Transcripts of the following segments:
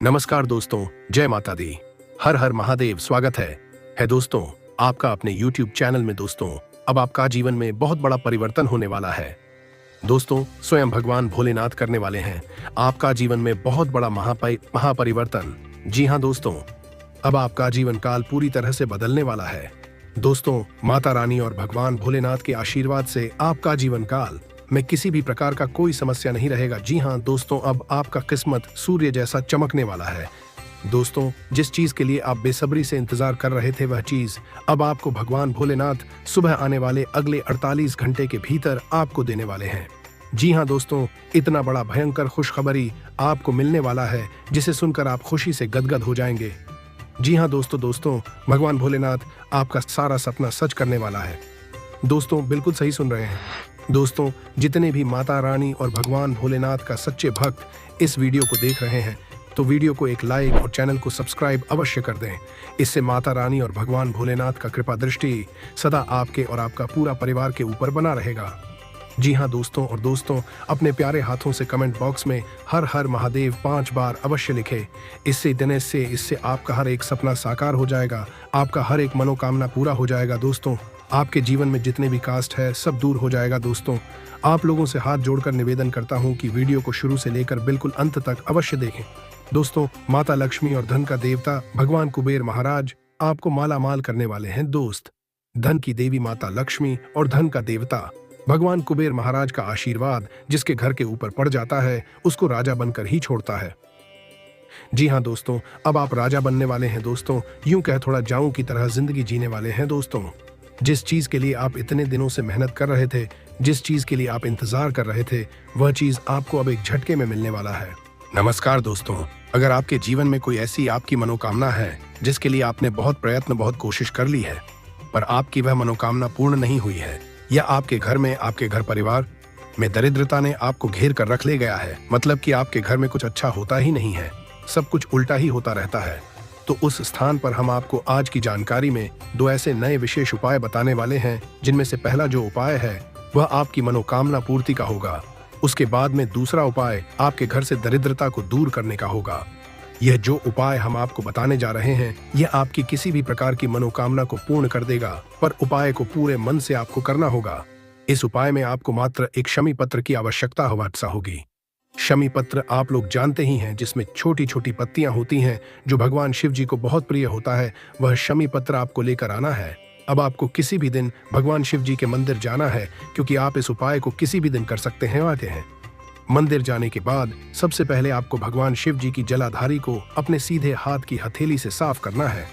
नमस्कार दोस्तों, जय माता दी। हर हर महादेव। स्वागत है दोस्तों आपका अपने YouTube चैनल में। दोस्तों अब आपका जीवन में बहुत बड़ा परिवर्तन होने वाला है। दोस्तों स्वयं भगवान भोलेनाथ करने वाले हैं आपका जीवन में बहुत बड़ा महापरिवर्तन। जी हाँ दोस्तों, अब आपका जीवन काल पूरी तरह से बदलने वाला है। दोस्तों माता रानी और भगवान भोलेनाथ के आशीर्वाद से आपका जीवन काल में किसी भी प्रकार का कोई समस्या नहीं रहेगा। जी हाँ दोस्तों, अब आपका किस्मत सूर्य जैसा चमकने वाला है। दोस्तों जिस चीज के लिए आप बेसब्री से इंतजार कर रहे थे, वह चीज अब आपको भगवान भोलेनाथ सुबह आने वाले अगले 48 घंटे के भीतर आपको देने वाले हैं। जी हाँ दोस्तों, इतना बड़ा भयंकर खुशखबरी आपको मिलने वाला है जिसे सुनकर आप खुशी से गदगद हो जाएंगे। जी हाँ दोस्तों भगवान भोलेनाथ आपका सारा सपना सच करने वाला है। दोस्तों बिल्कुल सही सुन रहे हैं। दोस्तों जितने भी माता रानी और भगवान भोलेनाथ का सच्चे भक्त इस वीडियो को देख रहे हैं, तो वीडियो को एक लाइक और चैनल को सब्सक्राइब अवश्य कर दें। इससे माता रानी और भगवान भोलेनाथ का कृपा दृष्टि सदा आपके और आपका पूरा परिवार के ऊपर बना रहेगा। जी हाँ दोस्तों अपने प्यारे हाथों से कमेंट बॉक्स में हर हर महादेव 5 बार अवश्य लिखें। इससे आपका हर एक सपना साकार हो जाएगा, आपका हर एक मनोकामना पूरा हो जाएगा। दोस्तों आपके जीवन में जितने भी कास्ट है सब दूर हो जाएगा। दोस्तों आप लोगों से हाथ जोड़कर निवेदन करता हूं कि वीडियो को शुरू से लेकर बिल्कुल अंत तक अवश्य देखें। दोस्तों माता लक्ष्मी और धन का देवता भगवान कुबेर महाराज आपको माला माल करने वाले हैं। दोस्त धन की देवी माता लक्ष्मी और धन का देवता भगवान कुबेर महाराज का आशीर्वाद जिसके घर के ऊपर पड़ जाता है उसको राजा बनकर ही छोड़ता है। जी हाँ दोस्तों, अब आप राजा बनने वाले हैं। दोस्तों यूं कह थोड़ा जाऊं की तरह जिंदगी जीने वाले हैं। दोस्तों जिस चीज के लिए आप इतने दिनों से मेहनत कर रहे थे, जिस चीज के लिए आप इंतजार कर रहे थे, वह चीज आपको अब एक झटके में मिलने वाला है। नमस्कार दोस्तों, अगर आपके जीवन में कोई ऐसी आपकी मनोकामना है जिसके लिए आपने बहुत प्रयत्न बहुत कोशिश कर ली है, पर आपकी वह मनोकामना पूर्ण नहीं हुई है, या आपके घर परिवार में दरिद्रता ने आपको घेर कर रख ले गया है, मतलब कि आपके घर में कुछ अच्छा होता ही नहीं है, सब कुछ उल्टा ही होता रहता है, तो उस स्थान पर हम आपको आज की जानकारी में 2 ऐसे नए विशेष उपाय बताने वाले हैं, जिनमें से पहला जो उपाय है वह आपकी मनोकामना पूर्ति का होगा। उसके बाद में दूसरा उपाय आपके घर से दरिद्रता को दूर करने का होगा। यह जो उपाय हम आपको बताने जा रहे हैं, यह आपकी किसी भी प्रकार की मनोकामना को पूर्ण कर देगा, पर उपाय को पूरे मन से आपको करना होगा। इस उपाय में आपको मात्र एक शमी पत्र की आवश्यकता होगी। शमी पत्र आप लोग जानते ही हैं, जिसमें छोटी छोटी पत्तियां होती हैं जो भगवान शिव जी को बहुत प्रिय होता है। वह शमी पत्र आपको लेकर आना है। अब आपको किसी भी दिन भगवान शिव जी के मंदिर जाना है, क्योंकि आप इस उपाय को किसी भी दिन कर सकते हैं। आते हैं मंदिर जाने के बाद सबसे पहले आपको भगवान शिव जी की जलाधारी को अपने सीधे हाथ की हथेली से साफ करना है,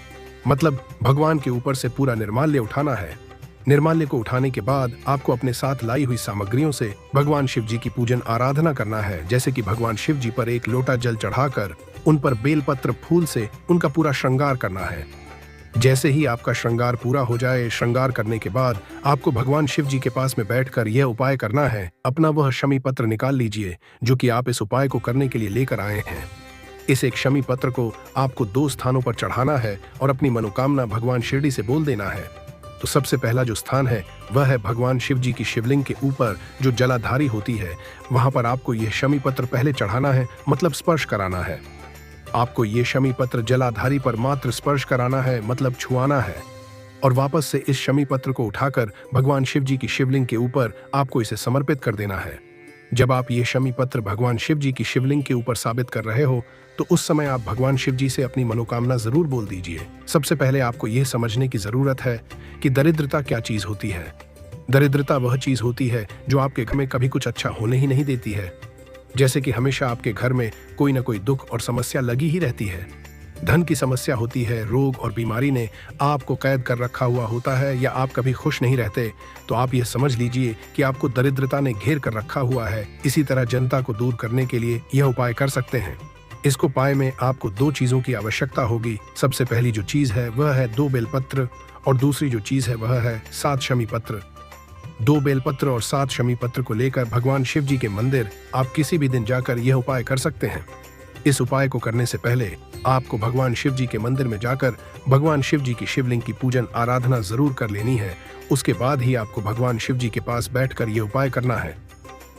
मतलब भगवान के ऊपर से पूरा निर्माल्य उठाना है। निर्माल्य को उठाने के बाद आपको अपने साथ लाई हुई सामग्रियों से भगवान शिव जी की पूजन आराधना करना है, जैसे कि भगवान शिव जी पर एक लोटा जल चढ़ाकर उन पर बेलपत्र फूल से उनका पूरा श्रृंगार करना है। जैसे ही आपका श्रृंगार पूरा हो जाए, श्रृंगार करने के बाद आपको भगवान शिव जी के पास में बैठकर यह उपाय करना है। अपना वह शमी पत्र निकाल लीजिए जो कि आप इस उपाय को करने के लिए लेकर आए हैं। इस एक शमी पत्र को आपको 2 स्थानों पर चढ़ाना है और अपनी मनोकामना भगवान शिरडी से बोल देना है। तो सबसे पहला जो स्थान है वह है भगवान शिव जी की शिवलिंग के ऊपर जो जलाधारी होती है, वहां पर आपको यह शमी पत्र पहले चढ़ाना है, मतलब स्पर्श कराना है। आपको ये शमी पत्र जलाधारी पर मात्र स्पर्श कराना है, मतलब छुआना है, और वापस से इस शमी पत्र को उठाकर भगवान शिव जी की शिवलिंग के ऊपर आपको इसे समर्पित कर देना है। जब आप ये शमी पत्र भगवान शिव जी की शिवलिंग के ऊपर साबित कर रहे हो, तो उस समय आप भगवान शिव जी से अपनी मनोकामना जरूर बोल दीजिए। सबसे पहले आपको यह समझने की जरूरत है कि दरिद्रता क्या चीज होती है। दरिद्रता वह चीज होती है जो आपके घर में कभी कुछ अच्छा होने ही नहीं देती है, जैसे कि हमेशा आपके घर में कोई ना कोई दुख और समस्या लगी ही रहती है। धन की समस्या होती है, रोग और बीमारी ने आपको कैद कर रखा हुआ होता है, या आप कभी खुश नहीं रहते, तो आप यह समझ लीजिए कि आपको दरिद्रता ने घेर कर रखा हुआ है। इसी तरह जनता को दूर करने के लिए यह उपाय कर सकते हैं। इस उपाय में आपको 2 चीजों की आवश्यकता होगी। सबसे पहली जो चीज है वह है 2 बेलपत्र, और दूसरी जो चीज है वह है 7 शमी पत्र। 2 बेलपत्र और 7 शमी पत्र को लेकर भगवान शिव जी के मंदिर आप किसी भी दिन जाकर यह उपाय कर सकते हैं। इस उपाय को करने से पहले आपको भगवान शिव जी के मंदिर में जाकर भगवान शिव जी की शिवलिंग की पूजन आराधना जरूर कर लेनी है। उसके बाद ही आपको भगवान शिव जी के पास बैठकर यह उपाय करना है।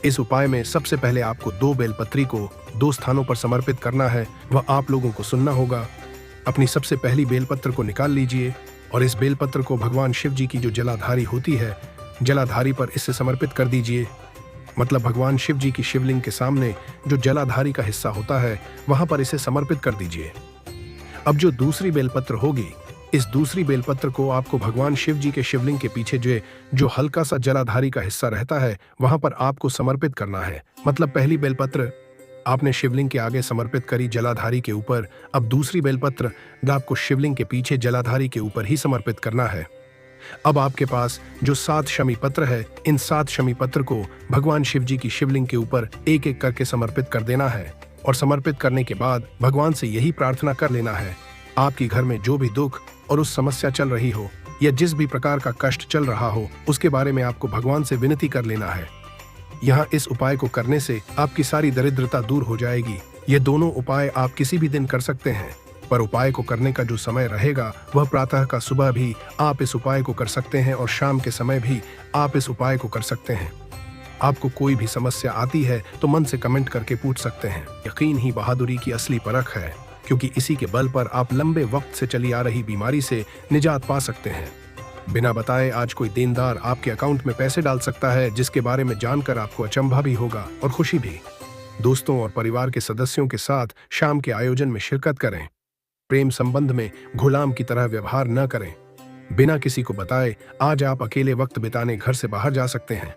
इस उपाय में सबसे पहले आपको 2 बेलपत्री को 2 स्थानों पर समर्पित करना है। वह आप लोगों को सुनना होगा। अपनी सबसे पहली बेलपत्र को निकाल लीजिए और इस बेलपत्र को भगवान शिव जी की जो जलाधारी होती है, जलाधारी पर इससे समर्पित कर दीजिए। मतलब भगवान शिव जी की शिवलिंग के सामने जो जलाधारी का हिस्सा होता है, वहां पर इसे समर्पित कर दीजिए। अब जो दूसरी बेलपत्र होगी, इस दूसरी बेलपत्र को आपको भगवान शिव जी के शिवलिंग के पीछे जो हल्का सा जलाधारी का हिस्सा रहता है, वहां पर आपको समर्पित करना है। मतलब पहली बेलपत्र आपने शिवलिंग के आगे समर्पित करी जलाधारी के ऊपर, अब दूसरी बेलपत्र आपको शिवलिंग के पीछे जलाधारी के ऊपर ही समर्पित करना है। अब आपके पास जो 7 शमी पत्र है, इन 7 शमी पत्र को भगवान शिव जी की शिवलिंग के ऊपर एक एक करके समर्पित कर देना है। और समर्पित करने के बाद भगवान से यही प्रार्थना कर लेना है, आपकी घर में जो भी दुख और उस समस्या चल रही हो या जिस भी प्रकार का कष्ट चल रहा हो, उसके बारे में आपको भगवान से विनती कर लेना है। यहाँ इस उपाय को करने से आपकी सारी दरिद्रता दूर हो जाएगी। ये दोनों उपाय आप किसी भी दिन कर सकते हैं, पर उपाय को करने का जो समय रहेगा वह प्रातः का सुबह भी आप इस उपाय को कर सकते हैं और शाम के समय भी आप इस उपाय को कर सकते हैं। आपको कोई भी समस्या आती है तो मन से कमेंट करके पूछ सकते हैं। यकीन ही बहादुरी की असली परख है, क्योंकि इसी के बल पर आप लंबे वक्त से चली आ रही बीमारी से निजात पा सकते हैं। बिना बताए आज कोई देनदार आपके अकाउंट में पैसे डाल सकता है, जिसके बारे में जानकर आपको अचंभा भी होगा और खुशी भी। दोस्तों और परिवार के सदस्यों के साथ शाम के आयोजन में शिरकत करें। प्रेम संबंध में गुलाम की तरह व्यवहार न करें। बिना किसी को बताए आज आप अकेले वक्त बिताने घर से बाहर जा सकते हैं।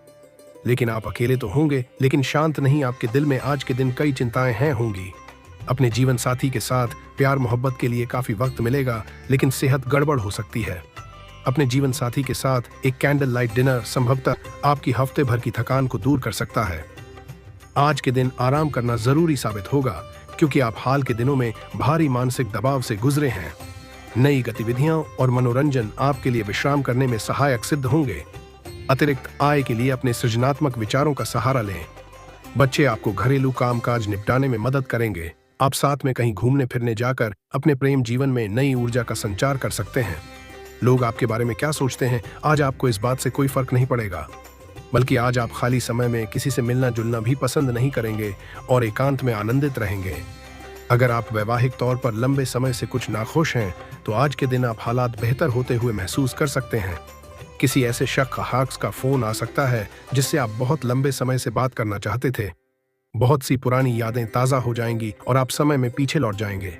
लेकिन आप अकेले तो होंगे, लेकिन शांत नहीं, आपके दिल में आज के दिन कई चिंताएं हैं होंगी। अपने जीवन साथी के साथ प्यार मोहब्बत के लिए काफी वक्त मिलेगा, लेकिन सेहत गड़बड़ हो सकती है। अपने जीवन साथी के साथ एक कैंडल लाइट डिनर संभवतः आपकी हफ्ते भर की थकान को दूर कर सकता है। आज के दिन आराम करना जरूरी साबित होगा, क्योंकि आप हाल के दिनों में भारी मानसिक दबाव से गुजरे हैं। नई गतिविधियां और मनोरंजन आपके लिए विश्राम करने में सहायक सिद्ध होंगे। अतिरिक्त आय के लिए अपने सृजनात्मक विचारों का सहारा लें। बच्चे आपको घरेलू कामकाज निपटाने में मदद करेंगे। आप साथ में कहीं घूमने फिरने जाकर अपने प्रेम जीवन में नई ऊर्जा का संचार कर सकते हैं। लोग आपके बारे में क्या सोचते हैं, आज आपको इस बात से कोई फर्क नहीं पड़ेगा, बल्कि आज आप खाली समय में किसी से मिलना जुलना भी पसंद नहीं करेंगे और एकांत में आनंदित रहेंगे। अगर आप वैवाहिक तौर पर लंबे समय से कुछ नाखुश हैं, तो आज के दिन आप हालात बेहतर होते हुए महसूस कर सकते हैं। किसी ऐसे शख्स का फोन आ सकता है जिससे आप बहुत लंबे समय से बात करना चाहते थे। बहुत सी पुरानी यादें ताज़ा हो जाएंगी और आप समय में पीछे लौट जाएंगे।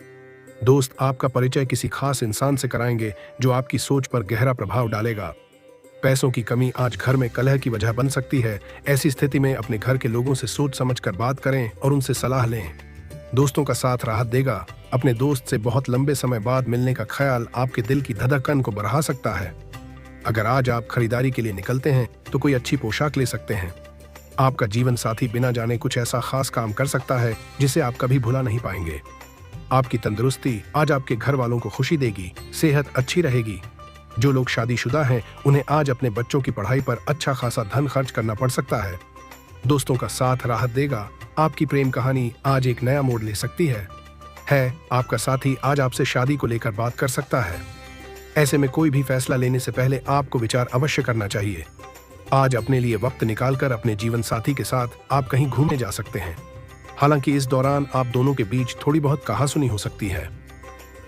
दोस्त आपका परिचय किसी खास इंसान से कराएंगे जो आपकी सोच पर गहरा प्रभाव डालेगा। पैसों की कमी आज घर में कलह की वजह बन सकती है। ऐसी स्थिति में अपने घर के लोगों से सोच समझकर बात करें और उनसे सलाह लें। दोस्तों का साथ राहत देगा। अपने दोस्त से बहुत लंबे समय बाद मिलने का ख्याल आपके दिल की धड़कन को बढ़ा सकता है। अगर आज आप खरीदारी के लिए निकलते हैं तो कोई अच्छी पोशाक ले सकते हैं। आपका जीवन साथी बिना जाने कुछ ऐसा खास काम कर सकता है जिसे आप कभी भुला नहीं पाएंगे। आपकी तंदुरुस्ती आज आपके घर वालों को खुशी देगी। सेहत अच्छी रहेगी। जो लोग शादीशुदा हैं, उन्हें आज अपने बच्चों की पढ़ाई पर अच्छा खासा धन खर्च करना पड़ सकता है। दोस्तों का साथ राहत देगा। आपकी प्रेम कहानी आज एक नया मोड़ ले सकती है। आपका साथी आज आपसे शादी को लेकर बात कर सकता है। ऐसे में कोई भी फैसला लेने से पहले आपको विचार अवश्य करना चाहिए। आज अपने लिए वक्त निकालकर अपने जीवन साथी के साथ आप कहीं घूमने जा सकते हैं। हालांकि इस दौरान आप दोनों के बीच थोड़ी बहुत कहासुनी हो सकती है।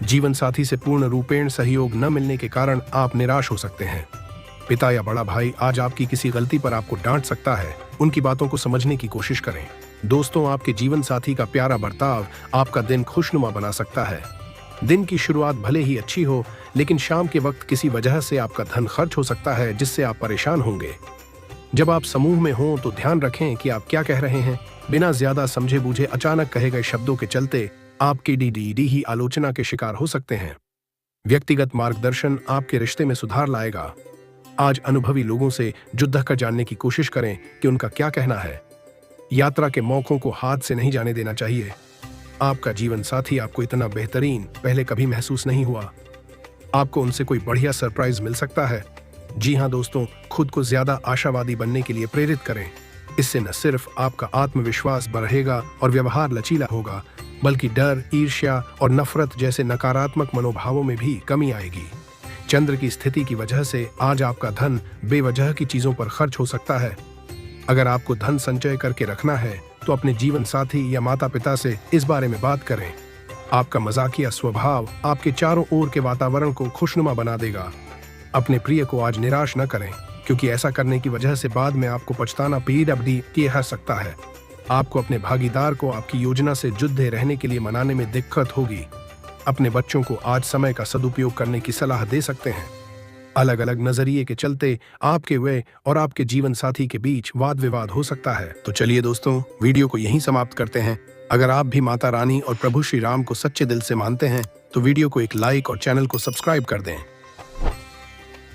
जीवन साथी से पूर्ण रूपेण सहयोग न मिलने के कारण आप निराश हो सकते हैं। पिता या बड़ा भाई आज आपकी किसी गलती पर आपको डांट सकता है। उनकी बातों को समझने की कोशिश करें। दोस्तों, आपके जीवन साथी का प्यारा बर्ताव आपका दिन खुशनुमा बना सकता है। दिन की शुरुआत भले ही अच्छी हो, लेकिन शाम के वक्त किसी वजह से आपका धन खर्च हो सकता है जिससे आप परेशान होंगे। जब आप समूह में हों तो ध्यान रखें कि आप क्या कह रहे हैं। बिना ज्यादा समझे बूझे अचानक कहे गए शब्दों के चलते आप डी ही आलोचना के शिकार हो सकते हैं। व्यक्तिगत मार्गदर्शन आपके रिश्ते में सुधार लाएगा। आज अनुभवी लोगों से जुद्ध कर जानने की कोशिश करें कि उनका क्या कहना है। यात्रा के मौकों को हाथ से नहीं जाने देना चाहिए। आपका जीवन साथी आपको इतना बेहतरीन पहले कभी महसूस नहीं हुआ। आपको उनसे कोई बढ़िया सरप्राइज मिल सकता है। जी हाँ दोस्तों, खुद को ज्यादा आशावादी बनने के लिए प्रेरित करें। इससे न सिर्फ आपका आत्मविश्वास बढ़ेगा और व्यवहार लचीला होगा, बल्कि डर, ईर्ष्या और नफरत जैसे नकारात्मक मनोभावों में भी कमी आएगी। चंद्र की स्थिति की वजह से आज आपका धन बेवजह की चीजों पर खर्च हो सकता है। अगर आपको धन संचय करके रखना है तो अपने जीवन साथी या माता पिता से इस बारे में बात करें। आपका मजाकिया स्वभाव आपके चारों ओर के वातावरण को खुशनुमा बना देगा। अपने प्रिय को आज निराश न करें, क्योंकि ऐसा करने की वजह से बाद में आपको पछताना पीढ़ी किया सकता है। आपको अपने भागीदार को आपकी योजना से जुड़े रहने के लिए मनाने में दिक्कत होगी। अपने बच्चों को आज समय का सदुपयोग करने की सलाह दे सकते हैं। अलग अलग नजरिए के चलते आपके वे और आपके जीवन साथी के बीच वाद विवाद हो सकता है। तो चलिए दोस्तों, वीडियो को यहीं समाप्त करते हैं। अगर आप भी माता रानी और प्रभु श्री राम को सच्चे दिल से मानते हैं तो वीडियो को एक लाइक और चैनल को सब्सक्राइब कर दें।